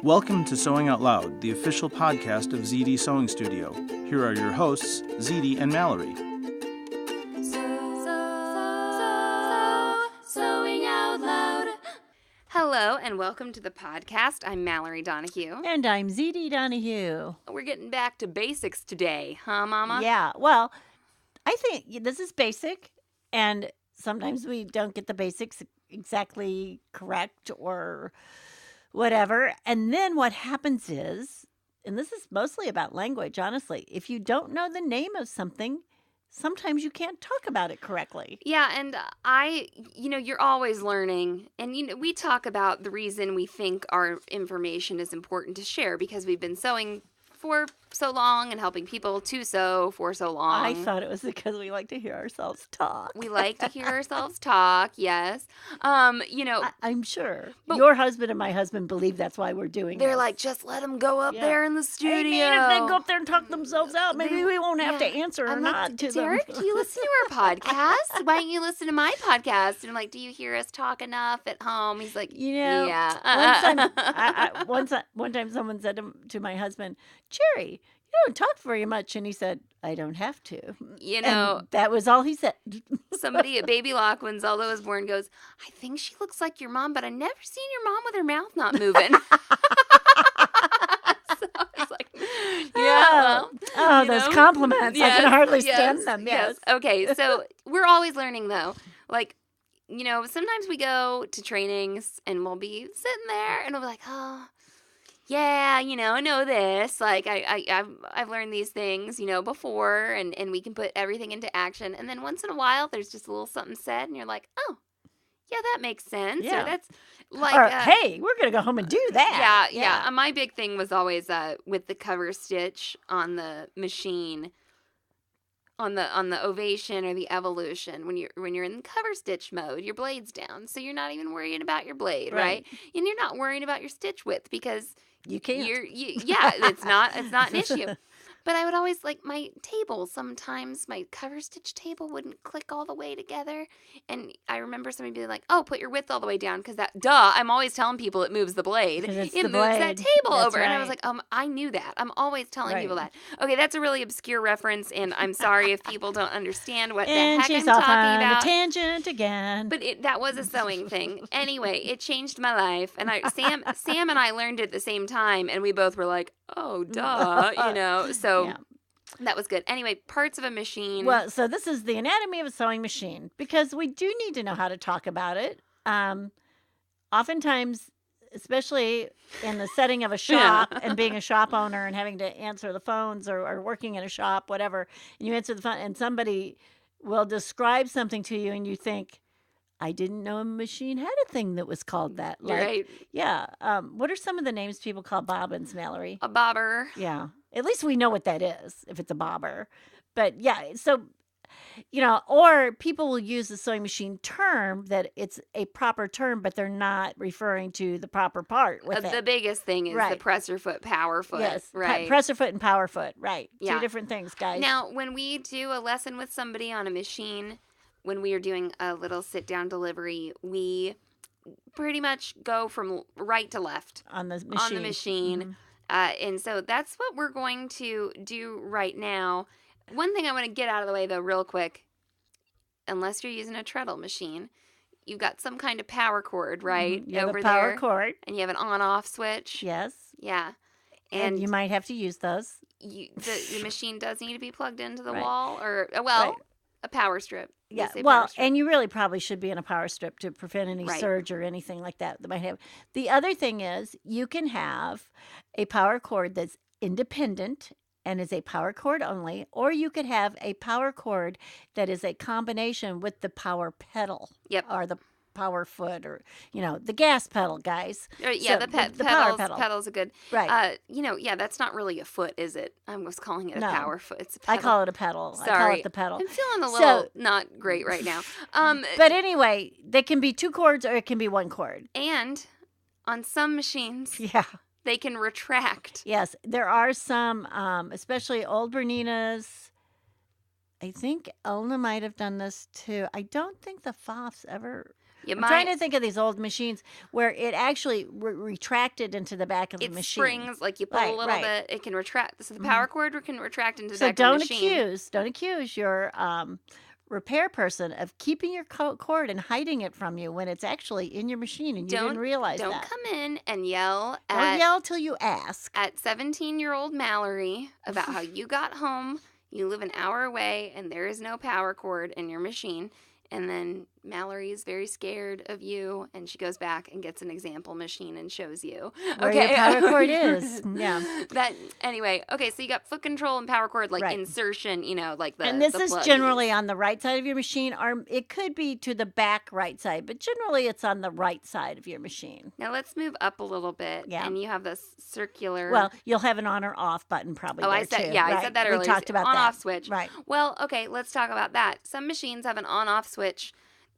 Welcome to Sewing Out Loud, the official podcast of Zede Sewing Studio. Here are your hosts, Zede and Mallory. Sewing Out Loud. Hello and welcome to the podcast. I'm Mallory Donahue. And I'm Zede Donahue. We're getting back to basics today, huh, Mama? Yeah, well, I think this is basic, and sometimes we don't get the basics exactly correct or whatever. And then what happens is, and this is mostly about language, honestly, if you don't know the name of something, sometimes you can't talk about it correctly. Yeah, and you're always learning. And, we talk about the reason we think our information is important to share because we've been sewing for so long and helping people to sew for so long. I thought it was because we like to hear ourselves talk. We like to hear ourselves talk, yes. I'm sure. But your husband and my husband believe that's why we're doing it. They're like, just let them go up there in the studio. I mean, if they go up there and talk themselves out, maybe we won't have to answer or not to Derek, them. do you listen to our podcast? Why don't you listen to my podcast? And I'm like, do you hear us talk enough at home? He's like, yeah. One time someone said to my husband, Jerry, you don't talk very much. And he said, I don't have to. And that was all he said. Somebody at Baby Lock, when Zelda was born, goes, I think she looks like your mom, but I've never seen your mom with her mouth not moving. So it's like, those compliments. Yes, I can hardly stand them. Yes. Okay, so we're always learning, though. Like, sometimes we go to trainings and we'll be sitting there and we'll be like, oh, yeah, I know this. Like, I've learned these things, before, and we can put everything into action. And then once in a while, there's just a little something said, and you're like, oh, yeah, that makes sense. Yeah. Or that's like, hey, we're going to go home and do that. Yeah. My big thing was always with the cover stitch on the machine, on the ovation or the evolution. When you're in cover stitch mode, your blade's down, so you're not even worrying about your blade, right? And you're not worrying about your stitch width because you can't. It's not an issue. But I would always, like, my table, sometimes my cover stitch table wouldn't click all the way together. And I remember somebody being like, oh, put your width all the way down because I'm always telling people it moves the blade. It moves that table over. Right. And I was like, I knew that. I'm always telling people that. Okay, that's a really obscure reference, and I'm sorry if people don't understand what the heck I'm talking about. A tangent again. But that was a sewing thing. Anyway, it changed my life. And Sam and I learned it at the same time, and we both were like, oh, duh, So that was good. Anyway, parts of a machine. Well, so this is the anatomy of a sewing machine because we do need to know how to talk about it. Oftentimes, especially in the setting of a shop and being a shop owner and having to answer the phones or working in a shop, whatever, and you answer the phone and somebody will describe something to you and you think, I didn't know a machine had a thing that was called that. Like, right. Yeah. What are some of the names people call bobbins, Mallory? A bobber. Yeah. At least we know what that is, if it's a bobber. But yeah, so, or people will use the sewing machine term that it's a proper term, but they're not referring to the proper part with it. The biggest thing is the presser foot, power foot. Yes, right. Presser foot and power foot, right. Yeah. Two different things, guys. Now, when we do a lesson with somebody on a machine, when we are doing a little sit-down delivery, we pretty much go from right to left on the machine. Mm-hmm. And so that's what we're going to do right now. One thing I want to get out of the way, though, real quick, unless you're using a treadle machine, you've got some kind of power cord, right? You have a power cord. And you have an on-off switch. Yes. Yeah. And you might have to use those. The machine does need to be plugged into the right. wall or, a power strip. Yeah, and you really probably should be in a power strip to prevent any surge or anything like that might have. The other thing is you can have a power cord that's independent and is a power cord only, or you could have a power cord that is a combination with the power pedal. Yep. Or the power foot or, the gas pedal, guys. The power pedal. Pedals are good. Right. That's not really a foot, is it? I was calling it a power foot. It's a pedal. I call it a pedal. Sorry. I call it the pedal. I'm feeling a little not great right now. But anyway, they can be two cords or it can be one cord. And on some machines, they can retract. Yes, there are some, especially old Bernina's. I think Elna might have done this too. I don't think the Pfaffs ever I'm trying to think of these old machines where it actually retracted into the back of the machine. It springs, like you pull a little bit, it can retract. So the power cord can retract into the back of the machine. So don't accuse your repair person of keeping your cord and hiding it from you when it's actually in your machine and you didn't realize that. Don't come in and yell Don't yell till you ask. At 17-year-old Mallory about how you got home, you live an hour away, and there is no power cord in your machine. And then Mallory is very scared of you, and she goes back and gets an example machine and shows you where your power cord is. Yeah. Anyway, okay, so you got foot control and power cord, like insertion, like the And this the is pluggies. generally on the right side of your machine, or it could be to the back right side, but generally it's on the right side of your machine. Now let's move up a little bit. Yeah. And you have this circular. Well, you'll have an on or off button probably. I said I said that earlier. We talked about on that. off switch. Right. Well, okay, let's talk about that. Some machines have an on off switch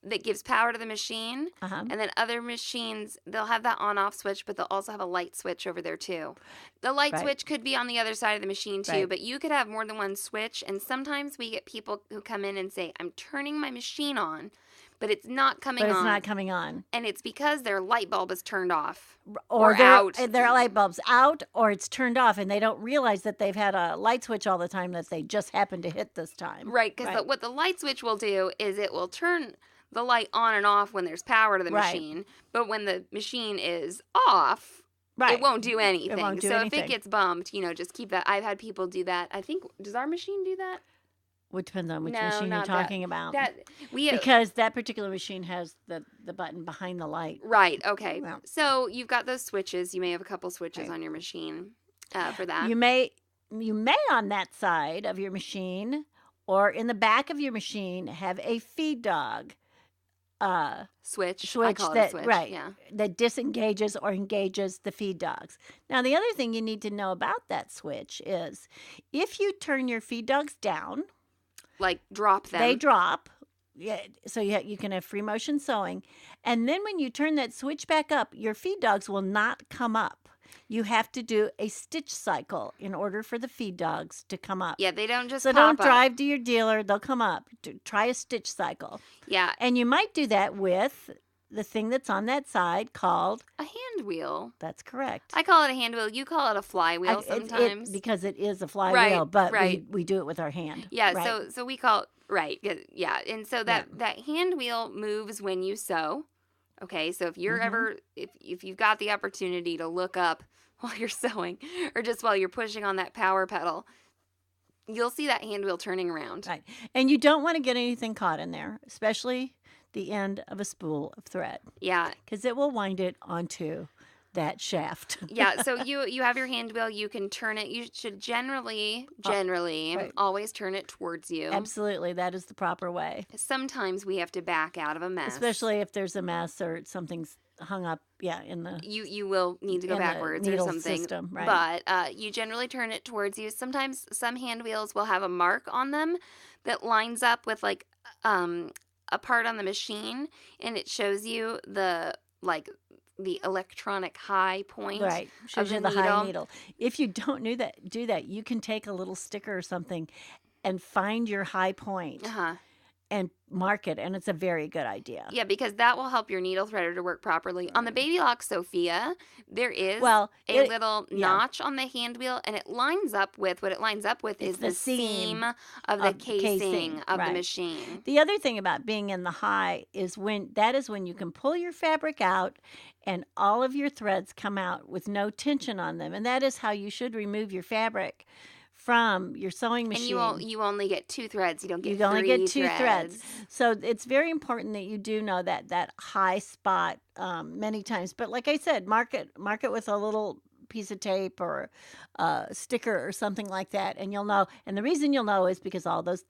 that gives power to the machine, and then other machines, they'll have that on-off switch, but they'll also have a light switch over there too. The light switch could be on the other side of the machine too, but you could have more than one switch, and sometimes we get people who come in and say, I'm turning my machine on, but it's not coming on. And it's because their light bulb is turned off or out. Their light bulb's out or it's turned off, and they don't realize that they've had a light switch all the time that they just happened to hit this time. Right, because what the light switch will do is it will turn the light on and off when there's power to the machine, but when the machine is off, it won't do anything. If it gets bumped, just keep that. I've had people do that. I think, does our machine do that? It depends on which machine you're talking about. Because that particular machine has the button behind the light. Right, okay. Well, so you've got those switches. You may have a couple switches on your machine for that. You may on that side of your machine or in the back of your machine have a feed dog. Switch. I call it a switch. That disengages or engages the feed dogs. Now, the other thing you need to know about that switch is if you turn your feed dogs down, like drop them, they drop. Yeah, so you can have free motion sewing, and then when you turn that switch back up, your feed dogs will not come up. You have to do a stitch cycle in order for the feed dogs to come up. Yeah, they don't just So pop don't up. drive to your dealer. They'll come up. Try a stitch cycle. Yeah. And you might do that with the thing that's on that side called... a hand wheel. That's correct. I call it a hand wheel. You call it a flywheel sometimes. Because it is a flywheel, but we do it with our hand. Yeah, so we call it... yeah. And so that hand wheel moves when you sew. Okay, so if you're ever... If you've got the opportunity to look up while you're sewing or just while you're pushing on that power pedal, you'll see that hand wheel turning around. Right. And you don't want to get anything caught in there, especially the end of a spool of thread. Yeah. Because it will wind it onto that shaft. Yeah, so you have your hand wheel. You can turn it. You should generally always turn it towards you. Absolutely. That is the proper way. Sometimes we have to back out of a mess. Especially if there's a mess or something's hung up, in the... You will need to go backwards or something. System, right. But you generally turn it towards you. Sometimes some hand wheels will have a mark on them that lines up with, like, a part on the machine, and it shows you the electronic high point. Right. Shows you the high needle. If you don't do that, you can take a little sticker or something and find your high point. And mark it, and it's a very good idea. Yeah, because that will help your needle threader to work properly. On the Baby Lock Sophia, there is a little notch on the hand wheel, and it lines up with is the seam of the casing of the machine. The other thing about being in the high is when you can pull your fabric out and all of your threads come out with no tension on them, and that is how you should remove your fabric from your sewing machine. And you only get 2 threads. You don't get 3 only get 2 threads. So it's very important that you do know that high spot many times. But like I said, mark it with a little piece of tape or a sticker or something like that, and you'll know. And the reason you'll know is because all those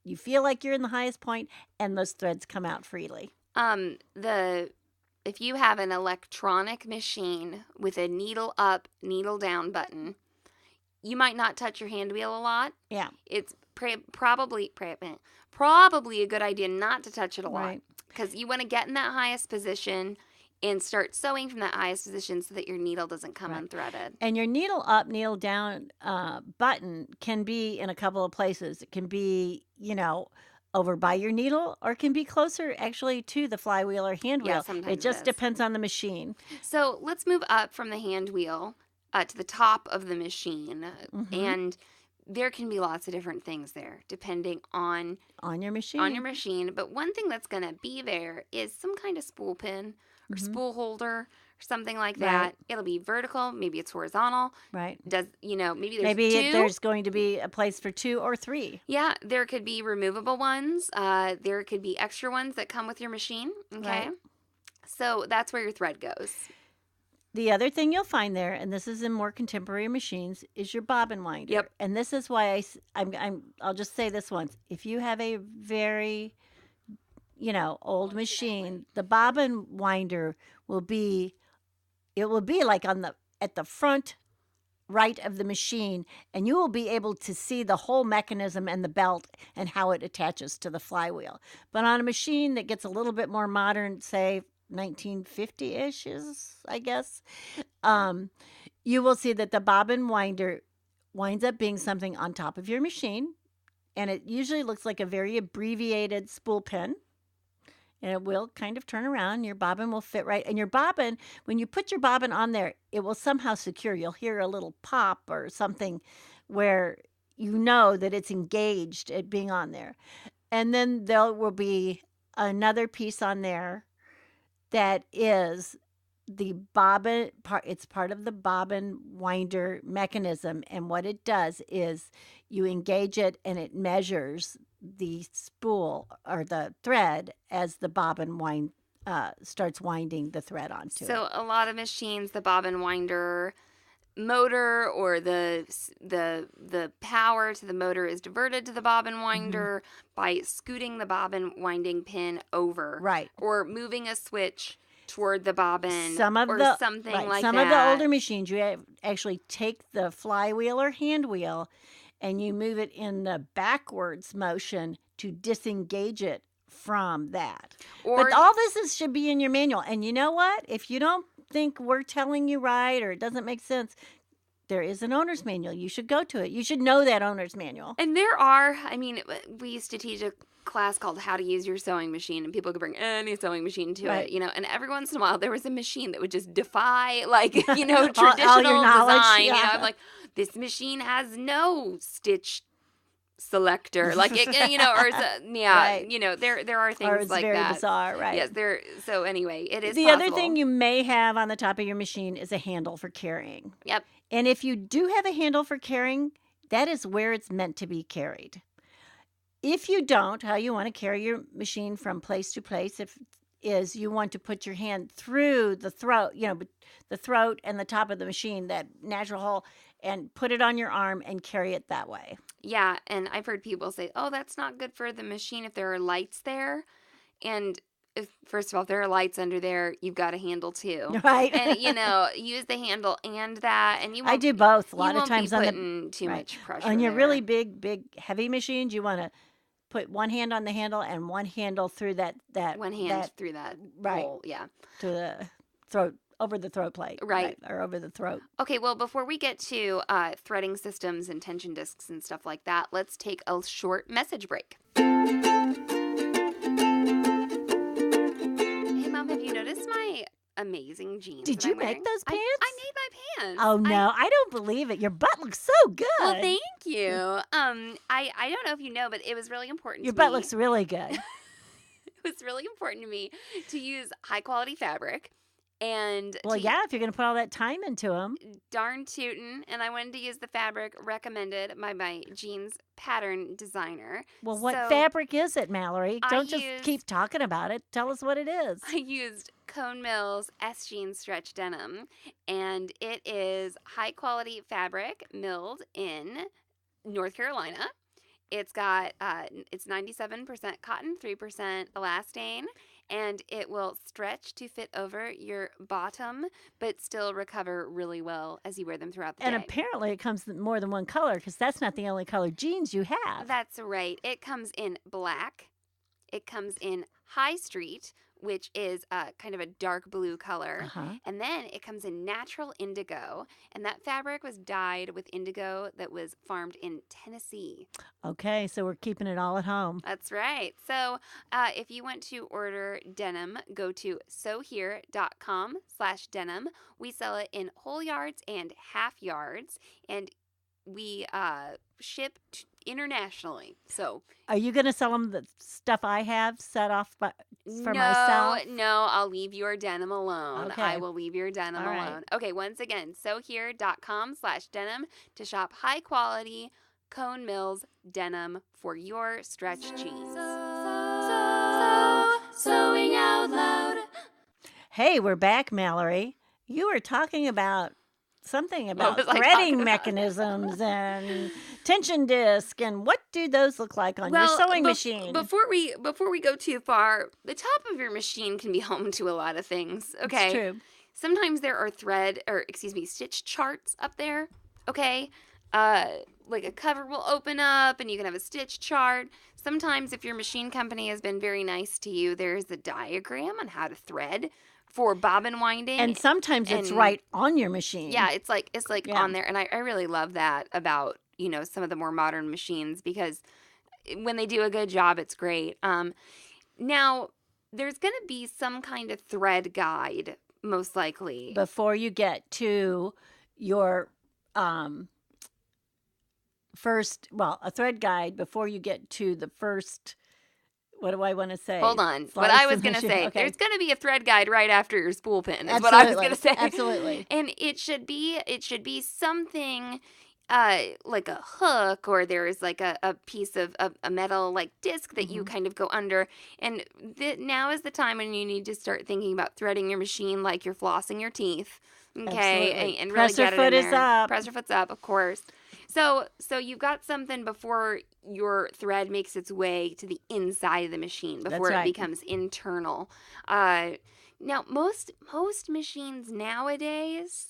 you feel like you're in the highest point, and those threads come out freely. If you have an electronic machine with a needle up, needle down button, you might not touch your hand wheel a lot. Yeah. It's probably a good idea not to touch it a lot. Because you want to get in that highest position and start sewing from that highest position so that your needle doesn't come unthreaded. And your needle up, needle down button can be in a couple of places. It can be, over by your needle, or it can be closer actually to the flywheel or hand wheel. sometimes it just is. depends on the machine. So let's move up from the hand wheel to the top of the machine. And there can be lots of different things there depending on your machine. But one thing that's going to be there is some kind of spool pin or spool holder or something like that. Right. It'll be vertical. Maybe it's horizontal. Right. Maybe there's Maybe two. there's going to be a place for 2 or 3. Yeah, there could be removable ones. There could be extra ones that come with your machine. Okay. Right. So that's where your thread goes. The other thing you'll find there, and this is in more contemporary machines, is your bobbin winder. Yep. And this is why I'll just say this once. If you have a very, old machine, the bobbin winder will be like at the front right of the machine, and you will be able to see the whole mechanism and the belt and how it attaches to the flywheel. But on a machine that gets a little bit more modern, say 1950-ish is, I guess, you will see that the bobbin winder winds up being something on top of your machine, and it usually looks like a very abbreviated spool pin, and it will kind of turn around. Your bobbin will fit right, and your bobbin, when you put your bobbin on there, it will somehow secure. You'll hear a little pop or something where you know that it's engaged at being on there. And then there will be another piece on there that is the bobbin part. It's part of the bobbin winder mechanism, and what it does is you engage it and it measures the spool or the thread as the bobbin starts winding the thread onto it. So a lot of machines, the bobbin winder motor or the power to the motor is diverted to the bobbin winder by scooting the bobbin winding pin over, Right. or moving a switch toward the bobbin, Some of or the something right, like some that. of the older machines, you actually take the flywheel or hand wheel and you move it in the backwards motion to disengage it from that. Or, But all this should be in your manual. And you know what? If you don't think we're telling you right or it doesn't make sense, there is an owner's manual. You should go to it. You should know that owner's manual. and there are, we used to teach a class called How to Use Your Sewing Machine, and people could bring any sewing machine to Right. it, and every once in a while there was a machine that would just defy, traditional all your knowledge, design. yeah. I'm like, this machine has no stitch selector, or Right. there are things Or it's like very that. bizarre, right? Yes, so anyway, it is The possible. other thing you may have on the top of your machine is a handle for carrying. Yep. And if you do have a handle for carrying, that is where it's meant to be carried. If you don't, how you want to carry your machine from place to place is you want to put your hand through the throat, the throat and the top of the machine, that natural hole, and put it on your arm and carry it that way. Yeah, and I've heard people say, oh, that's not good for the machine if there are lights there. And first of all, if there are lights under there, you've got a handle too. Right. And, use the handle and that. And you won't, I do both a lot you of times won't be on the putting too right. much pressure on your there. really big heavy machines. You want to put one hand on the handle and one handle through that one hand through that right. hole. Yeah. to the throat, over the throat plate. Right. Or over the throat. Okay, well, before we get to threading systems and tension discs and stuff like that, let's take a short message break. Hey, Mom, have you noticed my amazing jeans? Did that you I'm wearing? make those pants? I made my pants. Oh, no. I don't believe it. Your butt looks so good. Well, thank you. I don't know if you know, but it was really important Your to butt me. looks really good. It was really important to me to use high quality fabric. And Well, yeah, if you're going to put all that time into them. darn tootin', and I wanted to use the fabric recommended by my jeans pattern designer. Well, what So fabric is it, Mallory? I Don't just used- keep talking about it. Tell us what it is. I used Cone Mills S Jean stretch denim, and it is high quality fabric milled in North Carolina. It's got it's 97% cotton, 3% elastane, and it will stretch to fit over your bottom, but still recover really well as you wear them throughout the And day. apparently it comes in more than one color because that's not the only color jeans you have. That's right. It comes in black. It comes in high street, which is kind of a dark blue color. Uh-huh. And then it comes in natural indigo. And that fabric was dyed with indigo that was farmed in Tennessee. Okay, so we're keeping it all at home. That's right. So if you want to order denim, go to sewhere.com/denim. We sell it in whole yards and half yards. And we ship internationally. So Are you going to sell them the stuff I have set off for myself? No, I'll leave your denim alone. Okay. I will leave your denim All right. alone. Okay, once again, sewhere.com/denim to shop high quality Cone Mills denim for your stretch jeans. Sewing out loud. Hey, we're back, Mallory. You were talking about something about was I threading talking about? mechanisms and tension disc, and what do those look like on your sewing machine? Before we go too far, the top of your machine can be home to a lot of things. Okay, It's true. Sometimes there are stitch charts up there. Okay, like a cover will open up and you can have a stitch chart. Sometimes, if your machine company has been very nice to you, there's a diagram on how to thread for bobbin winding. And sometimes it's right on your machine. Yeah, it's like on there. And I really love that about, some of the more modern machines, because when they do a good job, it's great. Now, there's going to be some kind of thread guide, most likely. Before you get to your a thread guide before you get to the first, what do I want to say? Hold on. Slice What I was of going to machine. say, Okay. there's going to be a thread guide right after your spool pin, is what I was going to say. Absolutely. And it should be something like a hook, or there's like a piece of a metal like disc that you kind of go under. And now is the time when you need to start thinking about threading your machine like you're flossing your teeth. Okay, and really Press your get foot it in is there. up. Press your foot's up, of course. So you've got something before your thread makes its way to the inside of the machine, before That's right. it becomes internal. Now, most machines nowadays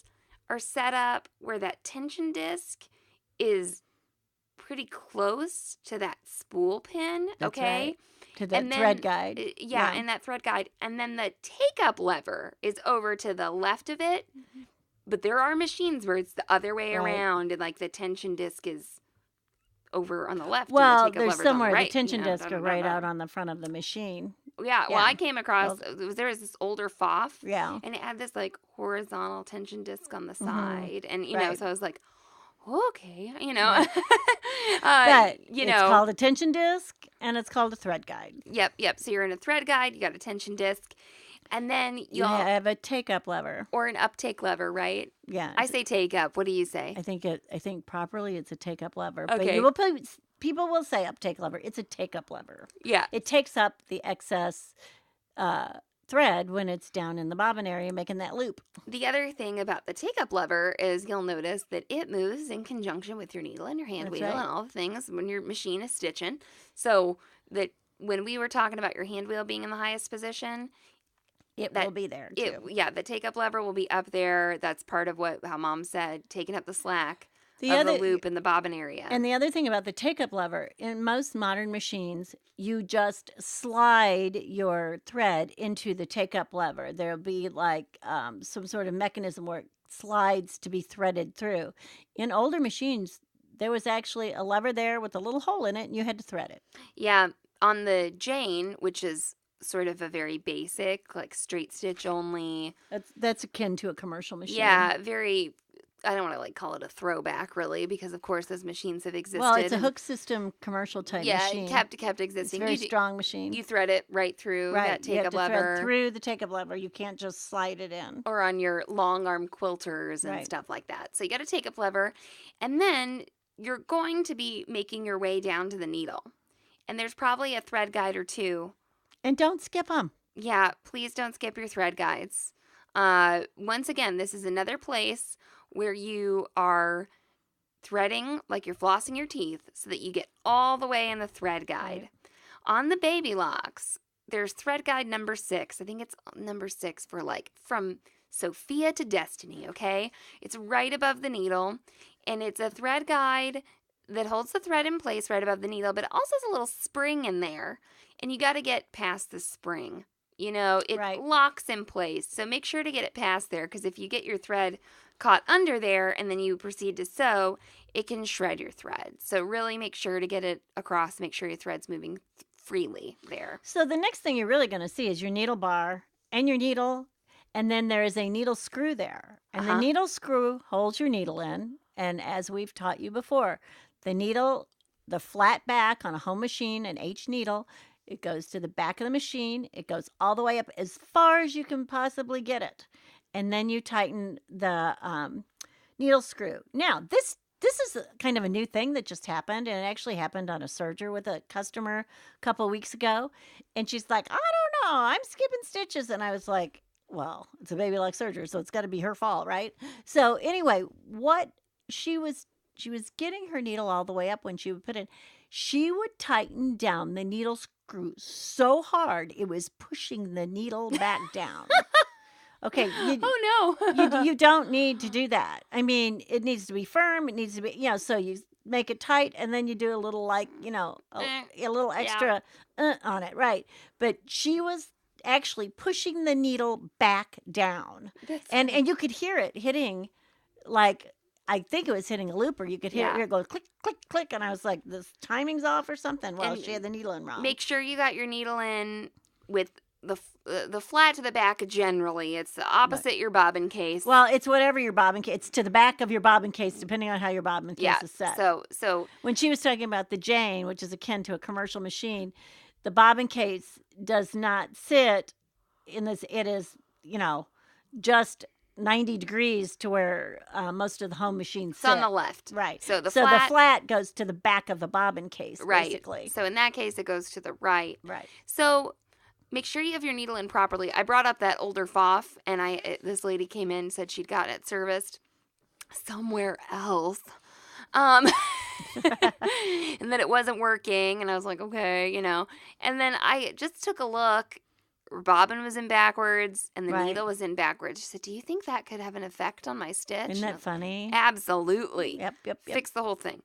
are set up where that tension disc is pretty close to that spool pin. That's okay. right. To the thread guide. Yeah, and that thread guide. And then the take-up lever is over to the left of it. But there are machines where it's the other way Right. around, and like the tension disc is over on the left. Well, and the take-up there's lever's on somewhere the right, the tension disc are right da-da-da-da. out on the front of the machine. Yeah, well, Yeah. I came across, there was this older FOF, Yeah. and it had this like horizontal tension disc on the Mhm. side. And, Right. so I was like, okay, But you it's know. called a tension disc and it's called a thread guide. Yep. So you're in a thread guide, you got a tension disc, and then You you'll, have a take-up lever. or an uptake lever, right? Yeah. I say take up. What do you say? I think properly it's a take-up lever. Okay. But people will say uptake lever. It's a take-up lever. Yeah. It takes up the excess thread when it's down in the bobbin area making that loop. The other thing about the take-up lever is you'll notice that it moves in conjunction with your needle and your hand That's wheel right. and all the things when your machine is stitching. So that when we were talking about your hand wheel being in the highest position, It That- will be there too. the take-up lever will be up there. That's part of how Mom said, taking up the slack The of other the loop in the bobbin area. And the other thing about the take-up lever, in most modern machines, you just slide your thread into the take-up lever. There'll be like some sort of mechanism where it slides to be threaded through. In older machines, there was actually a lever there with a little hole in it, and you had to thread it. Yeah, on the Jane, which is sort of a very basic, like straight stitch only. That's akin to a commercial machine. Yeah, very. I don't want to like call it a throwback, really, because of course those machines have existed. Well, it's a and- hook system commercial type Yeah, machine. it kept It's a existing. very You do- strong machine. You thread it right through right. that You have take-up to lever, thread through the take-up lever. You can't just slide it in. or on your long arm quilters and Right. stuff like that. So you got a take-up lever, and then you're going to be making your way down to the needle, and there's probably a thread guide or two. And don't skip them. Yeah, please don't skip your thread guides. Once again, this is another place where you are threading like you're flossing your teeth so that you get all the way in the thread guide. Right. On the baby locks, there's thread guide number 6. I think it's number 6 for like from Sophia to Destiny, okay? It's right above the needle, and it's a thread guide that holds the thread in place right above the needle, but it also has a little spring in there, and you got to get past the spring It Right. locks in place. So make sure to get it past there, because if you get your thread caught under there and then you proceed to sew, it can shred your thread. So really make sure to get it across, make sure your thread's moving freely there. So the next thing you're really going to see is your needle bar and your needle, and then there is a needle screw there. And the needle screw holds your needle in, and as we've taught you before, the flat back on a home machine, an H needle, it goes to the back of the machine. It goes all the way up as far as you can possibly get it. And then you tighten the needle screw. Now, this is kind of a new thing that just happened, and it actually happened on a serger with a customer a couple of weeks ago. And she's like, I don't know, I'm skipping stitches. And I was like, well, it's a baby like serger, so it's got to be her fault, right? So anyway, what she was getting her needle all the way up when she would put in. She would tighten down the needle screw so hard it was pushing the needle back down. Okay. Oh no. you don't need to do that. I mean, it needs to be firm. It needs to be, so you make it tight and then you do a little a little extra on it, right? But she was actually pushing the needle back down, and you could hear it hitting, like, I think it was hitting a looper. You could hear it go click, click, click. And I was like, this timing's off or something. Well, she had the needle in wrong. Make sure you got your needle in with the flat to the back generally. It's the opposite your bobbin case. Well, it's whatever your bobbin case. It's to the back of your bobbin case, depending on how your bobbin case is set. So when she was talking about the Jane, which is akin to a commercial machine, the bobbin case does not sit in this. It is, just 90 degrees to where most of the home machines sit. It's on the left. Right. So the flat goes to the back of the bobbin case, right. basically. So in that case, it goes to the right. Right. So make sure you have your needle in properly. I brought up that older FOF, and this lady came in and said she'd gotten it serviced somewhere else. And that it wasn't working, and I was like, okay, And then I just took a look. Bobbin was in backwards, and the needle was in backwards. She said, do you think that could have an effect on my stitch? Isn't that funny? Absolutely. Yep. Fix the whole thing.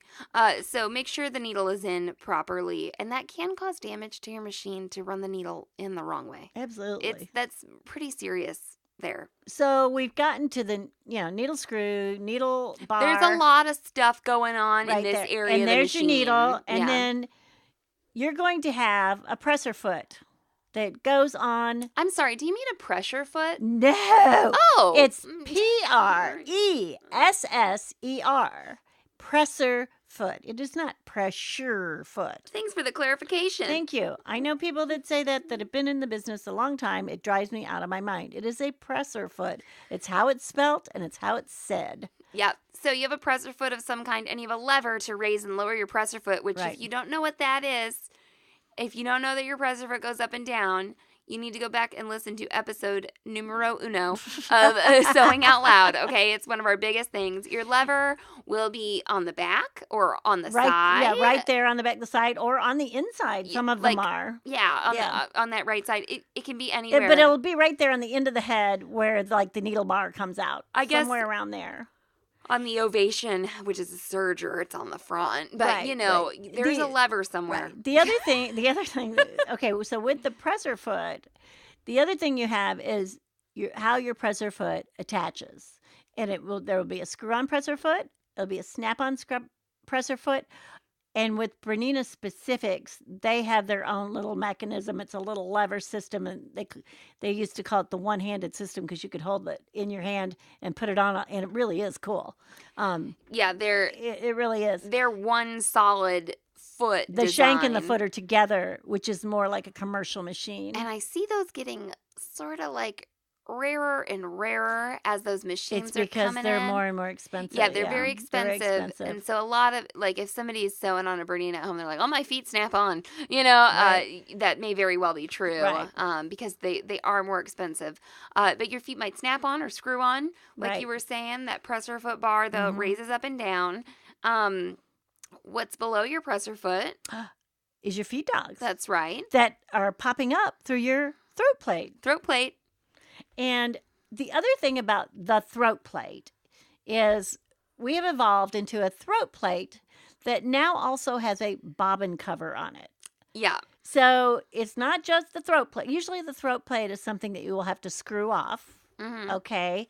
So make sure the needle is in properly, and that can cause damage to your machine to run the needle in the wrong way. Absolutely. That's pretty serious there. So we've gotten to the needle screw, needle bar. There's a lot of stuff going on in this area and of the there's machine. your needle, and then you're going to have a presser foot that goes on. I'm sorry, do you mean a pressure foot? No. Oh. It's PRESSER. Presser foot. It is not pressure foot. Thanks for the clarification. Thank you. I know people that say that have been in the business a long time. It drives me out of my mind. It is a presser foot. It's how it's spelt and it's how it's said. Yep. So you have a presser foot of some kind, and you have a lever to raise and lower your presser foot, which if you don't know what that is, if you don't know that your presser foot goes up and down, you need to go back and listen to episode numero uno of Sewing Out Loud, okay? It's one of our biggest things. Your lever will be on the back or on the side. Yeah, right there on the back, the side, or on the inside. Some of them are. Yeah, on that right side. It can be anywhere. But it'll be right there on the end of the head where, the needle bar comes out. I guess somewhere around there. On the ovation, which is a serger, it's on the front. But, there's a lever somewhere. Right. The other thing, okay, so with the presser foot, the other thing you have is how your presser foot attaches. And there will be a screw-on presser foot, there'll be a snap-on presser foot, and with Bernina Specifics, they have their own little mechanism. It's a little lever system, and they used to call it the one-handed system because you could hold it in your hand and put it on, and it really is cool. It really is. They're one solid foot The design. shank and the foot are together, which is more like a commercial machine. And I see those getting sort of like rarer and rarer as those machines are coming in. It's because they're more and more expensive. Yeah, they're very expensive. And so a lot of, if somebody is sewing on a Bernina at home, they're like, oh, my feet snap on. That may very well be true because they are more expensive. But your feet might snap on or screw on. Like you were saying, that presser foot bar, though, raises up and down. What's below your presser foot is your feed dogs. That's right. That are popping up through your throat plate. Throat plate. And the other thing about the throat plate is we have evolved into a throat plate that now also has a bobbin cover on it. Yeah. So it's not just the throat plate. Usually the throat plate is something that you will have to screw off. Mm-hmm. Okay.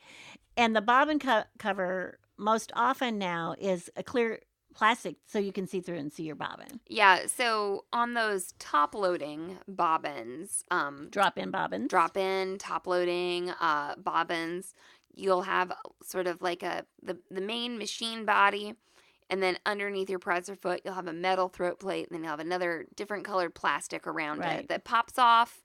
And the bobbin cover most often now is a clear plastic so you can see through and see your bobbin. Yeah, so on those top-loading bobbins, Drop-in bobbins. drop-in, top-loading bobbins, you'll have sort of like the main machine body, and then underneath your presser foot, you'll have a metal throat plate, and then you'll have another different colored plastic around Right. it that pops off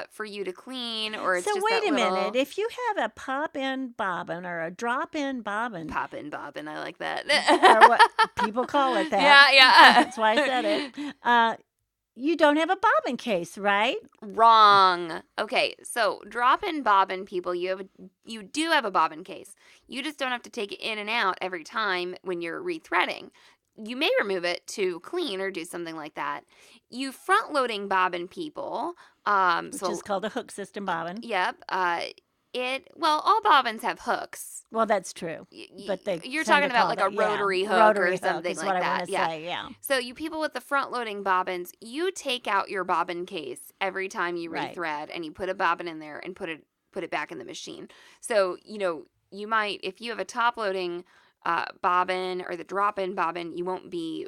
for you to clean, or it's So just wait that a little minute. If you have a pop-in bobbin or a drop-in bobbin, pop-in bobbin. I like that. or what people call it that. Yeah. That's why I said it. You don't have a bobbin case, right? Wrong. Okay, so drop-in bobbin people, you do have a bobbin case. You just don't have to take it in and out every time when you're rethreading. You may remove it to clean or do something like that. You front-loading bobbin people, Which is called a hook system bobbin. Yep. All bobbins have hooks. Well, that's true. But You're tend talking to about call like that- a rotary hook rotary or something is like what that. I want to Yeah. say, yeah. So you people with the front-loading bobbins, you take out your bobbin case every time you Right. rethread, and you put a bobbin in there and put it back in the machine. So you might, if you have a top-loading bobbin or the drop-in bobbin, you won't be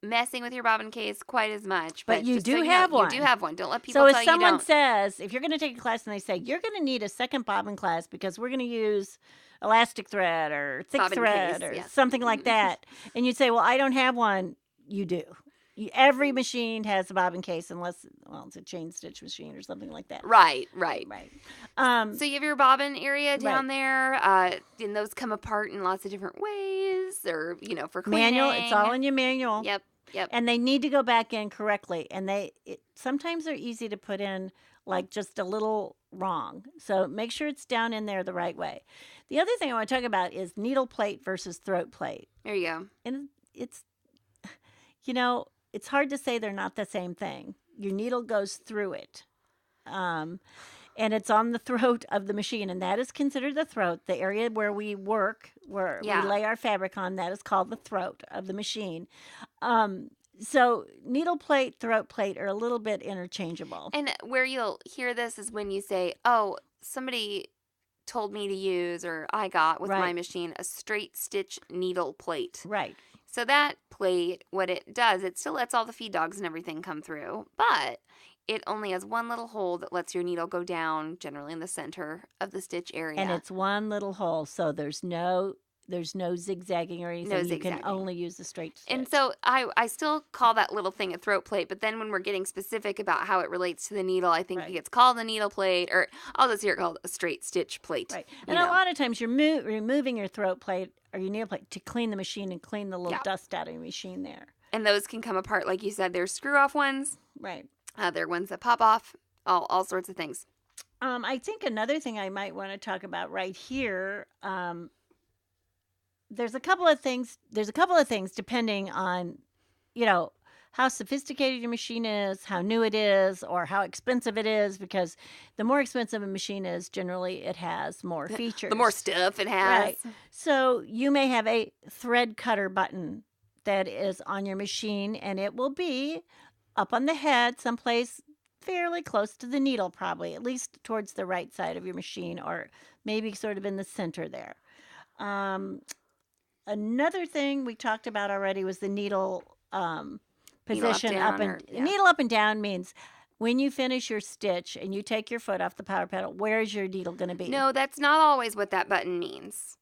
messing with your bobbin case quite as much. But you just so do know, have one. You do have one. Don't let people So tell if you someone don't. says, if you're going to take a class and they say, you're going to need a second bobbin class because we're going to use elastic thread or thick Bobbin thread case, or yeah. something like that, and you say, well, I don't have one, you do. Every machine has a bobbin case unless, it's a chain stitch machine or something like that. Right. Right. So you have your bobbin area down there, and those come apart in lots of different ways, or for cleaning. Manual, it's all in your manual. Yep. And they need to go back in correctly. And sometimes they're easy to put in like just a little wrong. So make sure it's down in there the right way. The other thing I want to talk about is needle plate versus throat plate. There you go. And it's hard to say they're not the same thing. Your needle goes through it. And it's on the throat of the machine, and that is considered the throat. The area where we work, where we lay our fabric on, that is called the throat of the machine. So needle plate, throat plate are a little bit interchangeable. And where you'll hear this is when you say, oh, somebody told me to use, or I got with my machine, a straight stitch needle plate. Right. So that plate, what it does, it still lets all the feed dogs and everything come through, but it only has one little hole that lets your needle go down, generally in the center of the stitch area. And it's one little hole, so there's no zigzagging or anything. No You zigzagging. can only use the straight stitch. And so I still call that little thing a throat plate, but then when we're getting specific about how it relates to the needle, I think it gets called a needle plate, or I'll just hear it called a straight stitch plate. Right. And a lot of times you're removing your throat plate or your needle plate to clean the machine and clean the little dust out of your machine there. And those can come apart, like you said. There's screw-off ones. Right. There are ones that pop off, all sorts of things. I think another thing I might want to talk about right here, there's a couple of things depending on, how sophisticated your machine is, how new it is, or how expensive it is, because the more expensive a machine is, generally it has more features. The more stuff it has. Right. So you may have a thread cutter button that is on your machine, and it will be up on the head, someplace fairly close to the needle, probably, at least towards the right side of your machine, or maybe sort of in the center there. Another thing we talked about already was the needle position. Needle up and down means when you finish your stitch and you take your foot off the power pedal, where's your needle going to be? No, that's not always what that button means.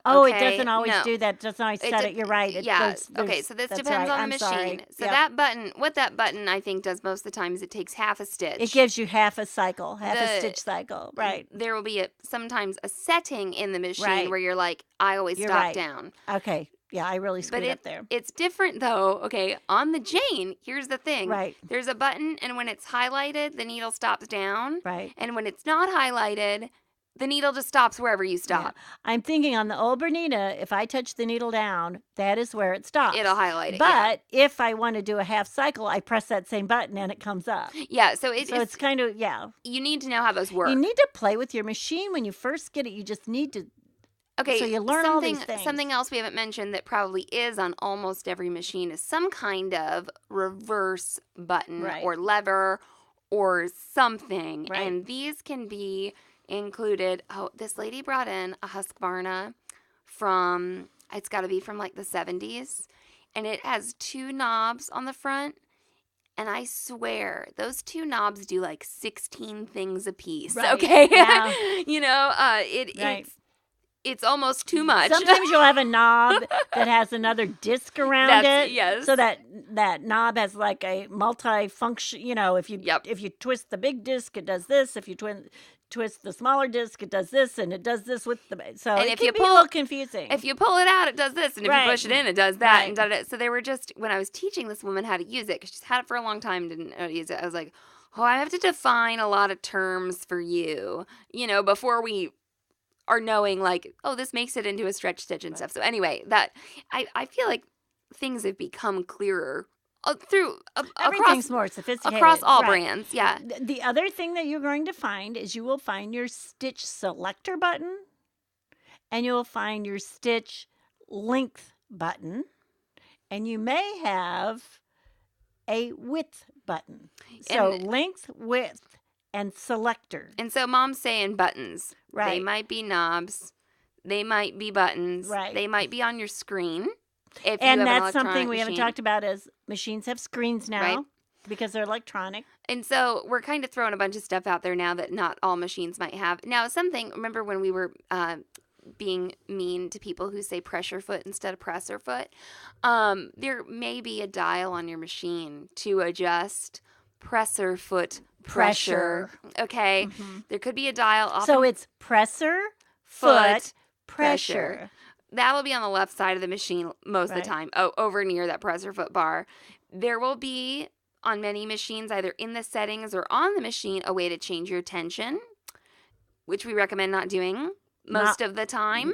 Oh, Okay, it doesn't always no. do that. It doesn't always set it. You're right. Okay, so this that's depends right. on the I'm machine. sorry. So Yep. that button, what that button I think does most of the time is it takes half a stitch. It gives you half a cycle, a stitch cycle. Right. There will be sometimes a setting in the machine Right. where you're like, I always You're stop right. down. Okay. Yeah, I really screwed up there. It's different though. Okay, on the Jane, here's the thing. Right. There's a button, and when it's highlighted, the needle stops down. Right. And when it's not highlighted, the needle just stops wherever you stop. Yeah. I'm thinking on the old Bernina, if I touch the needle down, that is where it stops. It'll highlight it. But if I want to do a half cycle, I press that same button and it comes up. Yeah, so it's kind of, you need to know how those work. You need to play with your machine when you first get it. You just need to Okay, So you learn all these things. Something else we haven't mentioned that probably is on almost every machine is some kind of reverse button Right. or lever or something. Right. And these can be included. Oh, this lady brought in a Husqvarna from, it's got to be from like the 70s. And it has 2 knobs on the front. And I swear, those 2 knobs do like 16 things a piece. Right. Okay? Yeah. You know, Right. it's almost too much. Sometimes you'll have a knob that has another disc around it. Yes. So that knob has like a multi-function, you know, if you Yep. if you twist the big disc, it does this. If you twist the smaller disc, it does this, and it does this with the. So And it if can you be pull- a little confusing. If you pull it out, it does this. And if Right. you push it in, it does that. Right. And da-da-da. So they were just, when I was teaching this woman how to use it, because she's had it for a long time, didn't know how to use it, I was like, oh, I have to define a lot of terms for you, you know, before we are knowing like, oh, this makes it into a stretch stitch and stuff. So anyway, that I feel like things have become clearer through Everything's more sophisticated across all Right. brands. Yeah. The other thing that you're going to find is you will find your stitch selector button, and you will find your stitch length button, and you may have a width button. So And- length, width, and selector. And so mom's saying buttons. They Right. might be knobs. They might be buttons. Right. They might be on your screen. If And you have an that's something electronic we haven't machine. talked about is machines have screens now Right. because they're electronic. And so we're kind of throwing a bunch of stuff out there now that not all machines might have. Now, remember when we were being mean to people who say pressure foot instead of presser foot? There may be a dial on your machine to adjust presser foot pressure. Okay? Mhm. There could be a dial. So it's presser, foot, pressure. pressure. That will be on the left side of the machine most of Right. the time, over near that presser foot bar. There will be, on many machines, either in the settings or on the machine, a way to change your tension, which we recommend not doing most of the time,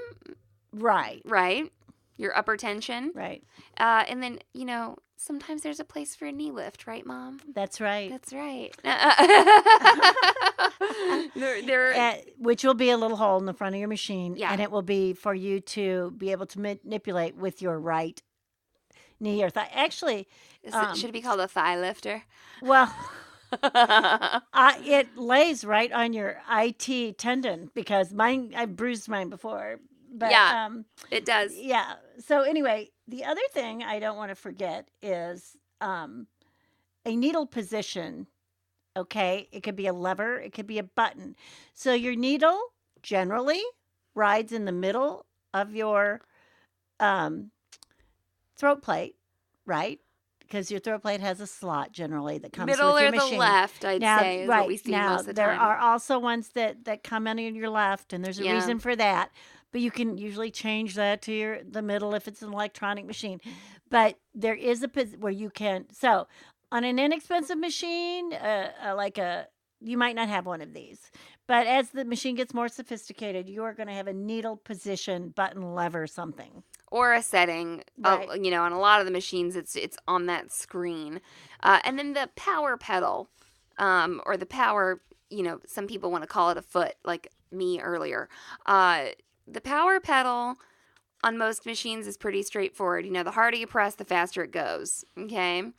Right. right? Your upper tension. Right. And then, you know, sometimes there's a place for a knee lift, right, Mom? That's right. That's right. there, Which will be a little hole in the front of your machine. Yeah. And it will be for you to be able to manipulate with your right knee or thigh. Actually, should it be called a thigh lifter? well, it lays right on your IT tendon because I've bruised mine before. But, Yeah. It does. Yeah. So anyway, the other thing I don't want to forget is a needle position. Okay. It could be a lever. It could be a button. So your needle generally rides in the middle of your throat plate, right? Because your throat plate has a slot generally that comes Middle with your or the machine. left, I'd say, is what we see now, most of the there time. are also ones that come in on your left, and there's a Yeah. reason for that. But you can usually change that to the middle if it's an electronic machine. But there is a where you can. So on an inexpensive machine, you might not have one of these. But as the machine gets more sophisticated, you are going to have a needle position, button, lever, something. Or a setting, Right. you know, on a lot of the machines, it's on that screen. And then the power pedal, or the power, you know, some people want to call it a foot, like me earlier. The power pedal on most machines is pretty straightforward. You know, the harder you press, the faster it goes. Okay.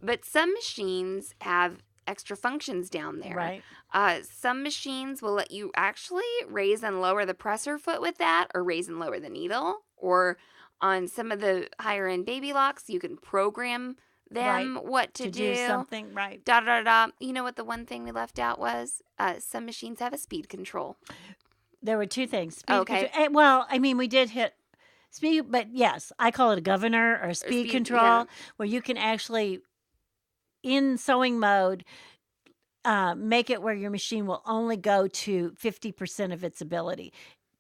But some machines have extra functions down there. Right. Some machines will let you actually raise and lower the presser foot with that, or raise and lower the needle. Or on some of the higher end baby locks, you can program them what to do something, right. Da da da. You know what the one thing we left out was? Some machines have a speed control. There were two things. Speed Okay. control. Well, I mean, we did hit speed, but yes, I call it a governor or speed speed, control, yeah. where you can actually, in sewing mode, make it where your machine will only go to 50% of its ability.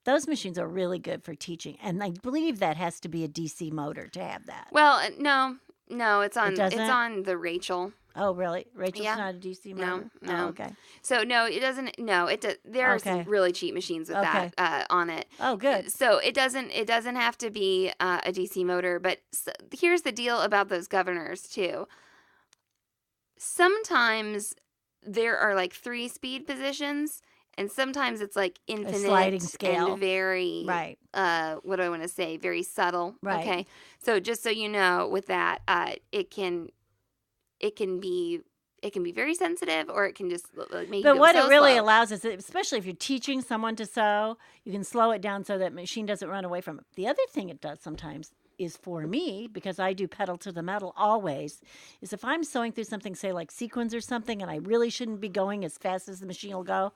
Those machines are really good for teaching, and I believe that has to be a DC motor to have that. Well, no, it's on doesn't? the Rachel. Oh, really? Rachel's Yeah. not a DC No, motor? no. Oh, okay. So no, it doesn't. No, it does. There are Okay. some really cheap machines with Okay. that on it. Oh, good. So it doesn't have to be a DC motor. But here's the deal about those governors too. Sometimes there are like 3 speed positions, And sometimes it's like infinite sliding scale. and very, Right. what do I want to say? Very subtle. Right. Okay. So just so you know, with that, it can be very sensitive, or it can just make you But go what so it really slow. allows is, especially if you're teaching someone to sew, you can slow it down so that machine doesn't run away from it. The other thing it does sometimes is, for me, because I do pedal to the metal always, is if I'm sewing through something, say like sequins or something, and I really shouldn't be going as fast as the machine will go,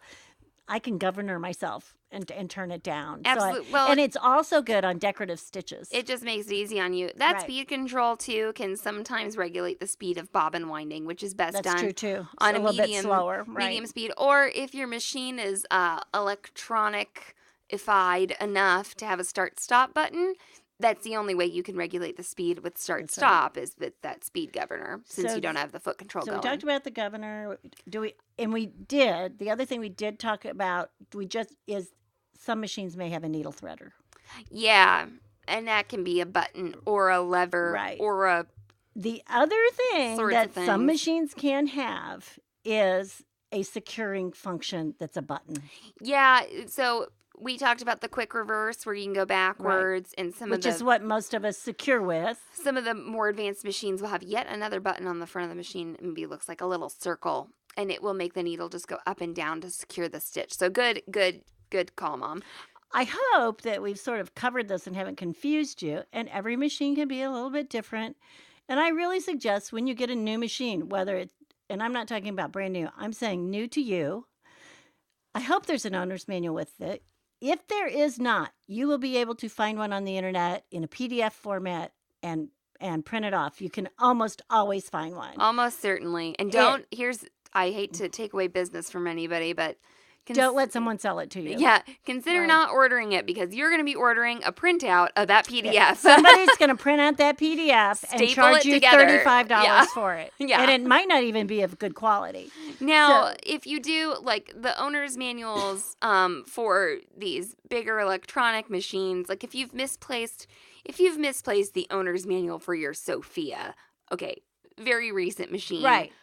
I can governor myself and turn it down. Absolutely. And it's also good on decorative stitches. It just makes it easy on you. That Right. speed control, too, can sometimes regulate the speed of bobbin winding, which is best That's done true too. on a a little medium, bit slower, right? medium speed. Or if your machine is electronic-ified enough to have a start-stop button, that's the only way you can regulate the speed with start-stop is with that speed governor, since So you don't have the foot control So going. we talked about the governor. The other thing we did talk about, is some machines may have a needle threader. Yeah, and that can be a button or a lever Right. or a... The other thing Sorts that of some things. machines can have is a securing function that's a button, Yeah, so we talked about the quick reverse where you can go backwards, and which is what most of us secure with. some of the more advanced machines will have yet another button on the front of the machine. It maybe looks like a little circle, and it will make the needle just go up and down to secure the stitch. So good call, Mom. I hope that we've sort of covered this and haven't confused you. And every machine can be a little bit different. And I really suggest when you get a new machine, and I'm not talking about brand new, I'm saying new to you, I hope there's an owner's manual with it. If there is not, you will be able to find one on the internet in a PDF format and print it off. You can almost always find one. Almost certainly. And I hate to take away business from anybody, but Don't let someone sell it to you. Yeah, consider Right. not ordering it, because you're going to be ordering a printout of that PDF. Somebody's going to print out that PDF and Staple charge it you together. $35 Yeah. for it. Yeah. And it might not even be of good quality. Now, So- if you do like the owner's manuals for these bigger electronic machines, like if you've misplaced the owner's manual for your Sophia, okay, very recent machine, Right.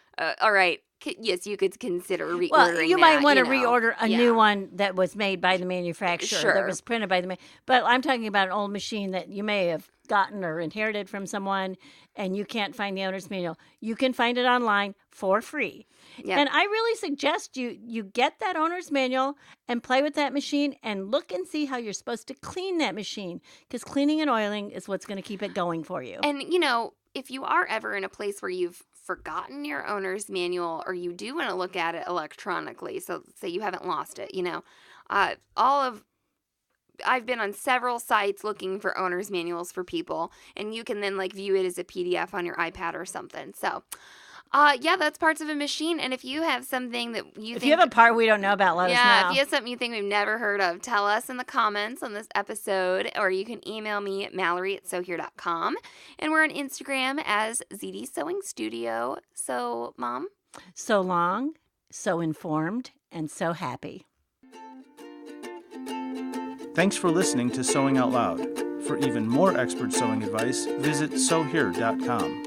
All right, yes, you could consider reordering. Well, you might want to know. reorder a Yeah. new one that was made by the manufacturer, that Sure. was printed by but I'm talking about an old machine that you may have gotten or inherited from someone, and you can't find the owner's manual. You can find it online for free. Yep. And I really suggest you get that owner's manual and play with that machine and look and see how you're supposed to clean that machine, because cleaning and oiling is what's going to keep it going for you. And, if you are ever in a place where you've forgotten your owner's manual, or you do want to look at it electronically, so say you haven't lost it, I've been on several sites looking for owner's manuals for people, and you can then view it as a PDF on your iPad or something. So, that's parts of a machine. And if you have something that if you have a part we don't know about, let us know. if you have something you think we've never heard of, tell us in the comments on this episode, or you can email me at mallory@sewhere.com. And we're on Instagram as Zede Sewing Studio. So, Mom? So long, so informed, and so happy. Thanks for listening to Sewing Out Loud. For even more expert sewing advice, visit sewhere.com.